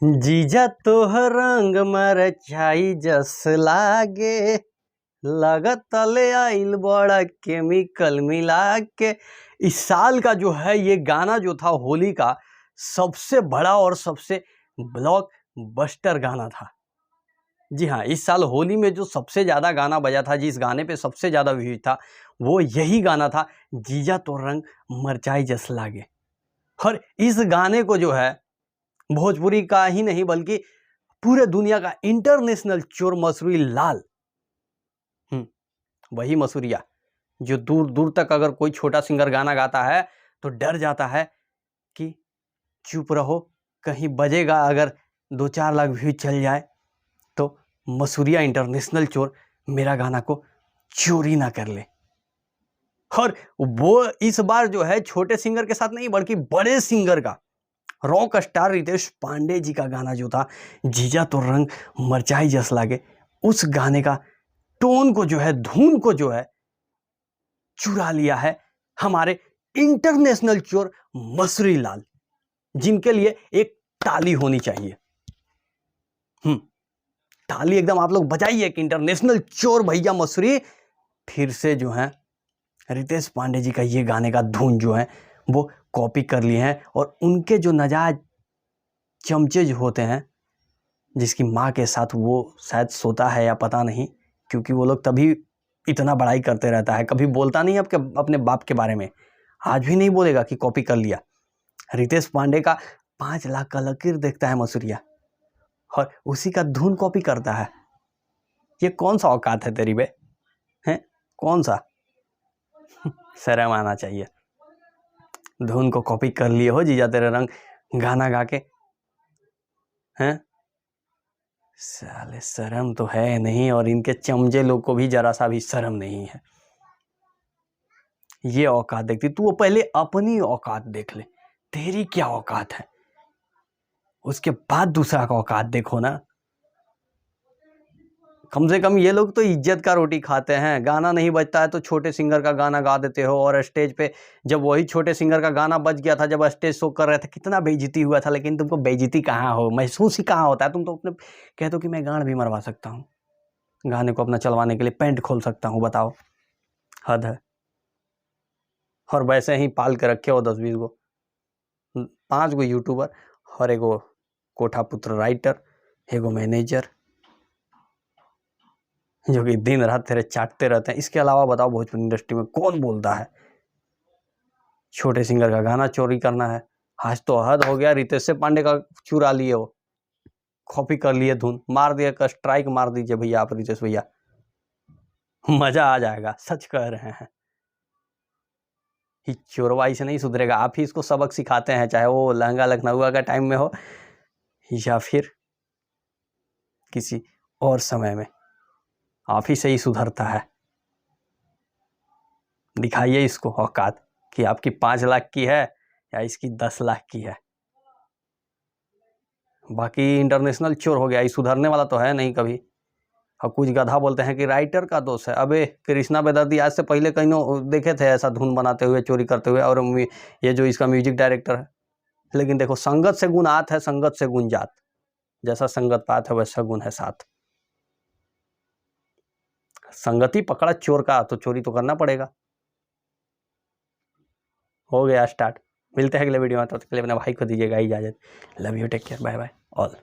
जीजा तोहर रंग मरचाई जस लागे, लगत तले आइल बड़ा केमिकल मिला के। इस साल का जो है ये गाना जो था होली का सबसे बड़ा और सबसे ब्लॉकबस्टर गाना था। जी हाँ, इस साल होली में जो सबसे ज़्यादा गाना बजा था, जिस गाने पे सबसे ज़्यादा व्यूज था, वो यही गाना था, जीजा तो रंग मरचाई जस लागे। और इस गाने को जो है भोजपुरी का ही नहीं बल्कि पूरे दुनिया का इंटरनेशनल चोर मसूरी लाल, वही मसूरिया जो दूर दूर तक अगर कोई छोटा सिंगर गाना गाता है तो डर जाता है कि चुप रहो, कहीं बजेगा अगर 2-4 लाख व्यूज चल जाए तो मसूरिया इंटरनेशनल चोर मेरा गाना को चोरी ना कर ले। और वो इस बार जो है छोटे सिंगर के साथ नहीं बल्कि बड़े सिंगर का, रॉक स्टार रितेश पांडे जी का गाना जो था जीजा तो रंग मरचाई जस लागे, उस गाने का टोन को जो है, धुन को जो है चुरा लिया है हमारे इंटरनेशनल चोर मसूरी लाल, जिनके लिए एक ताली होनी चाहिए। ताली एकदम आप लोग बजाइए कि इंटरनेशनल चोर भैया मसूरी फिर से जो है रितेश पांडे जी का ये गाने का धुन जो है वो कॉपी कर लिए हैं। और उनके जो नाजायज चमचे जो होते हैं, जिसकी माँ के साथ वो शायद सोता है या पता नहीं, क्योंकि वो लोग तभी इतना बड़ाई करते रहता है, कभी बोलता नहीं आपके अपने बाप के बारे में, आज भी नहीं बोलेगा कि कॉपी कर लिया। रितेश पांडे का 5 लाख का लकीर देखता है मसूरिया और उसी का धुन कॉपी करता है। ये कौन सा औकात है तेरी बे, हैं कौन सा? शर्म आना चाहिए। धुन को कॉपी कर लिए हो जीजा तेरे रंग गाना गा के, हैं साले शर्म तो है नहीं, और इनके चमचे लोग को भी जरा सा भी शर्म नहीं है। ये औकात देखती तू, वो पहले अपनी औकात देख ले, तेरी क्या औकात है, उसके बाद दूसरा का औकात देखो ना। कम से कम ये लोग तो इज्जत का रोटी खाते हैं, गाना नहीं बजता है तो छोटे सिंगर का गाना गा देते हो। और स्टेज पे जब वही छोटे सिंगर का गाना बज गया था, जब स्टेज शो कर रहे थे, कितना बेइज्जती हुआ था, लेकिन तुमको बेइज्जती कहाँ हो, महसूस ही कहाँ होता है। तुम तो अपने कहते हो कि मैं गांड भी मरवा सकता हूँ गाने को अपना चलवाने के लिए, पैंट खोल सकता हूँ, बताओ हद है। और वैसे ही पाल के रखे हो 10-20 गो, 5 गो यूट्यूबर और एगो कोठापुत्र राइटर, एगो मैनेजर, जो कि दिन रात तेरे चाटते रहते हैं। इसके अलावा बताओ भोजपुरी इंडस्ट्री में कौन बोलता है छोटे सिंगर का गाना चोरी करना है। आज तो हद हो गया, रितेश से पांडे का चुरा लिए हो, कॉपी कर लिए धुन, मार दिया का स्ट्राइक मार दीजिए भैया आप रितेश भैया, मजा आ जाएगा, सच कह रहे हैं। चोरवाई से नहीं सुधरेगा, आप ही इसको सबक सिखाते हैं, चाहे वो लहंगा लखनऊ का टाइम में हो या फिर किसी और समय में, आप ही से ही सुधरता है। दिखाइए इसको औकात कि आपकी 5 लाख की है या इसकी 10 लाख की है। बाकी इंटरनेशनल चोर हो गया, ये सुधरने वाला तो है नहीं कभी। और कुछ गधा बोलते हैं कि राइटर का दोष है। अबे कृष्णा बेदर्दी आज से पहले कहीं देखे थे ऐसा धुन बनाते हुए, चोरी करते हुए, और ये जो इसका म्यूजिक डायरेक्टर है। लेकिन देखो, संगत से गुण आत है, संगत से गुण जात, जैसा संगत पात है वैसा गुण है साथ। संगति पकड़ा चोर का तो चोरी तो करना पड़ेगा। हो गया स्टार्ट, मिलते हैं अगले वीडियो में, तो तब तक के लिए अपने भाई को दीजिएगा इजाजत। Love you, take care, bye bye all.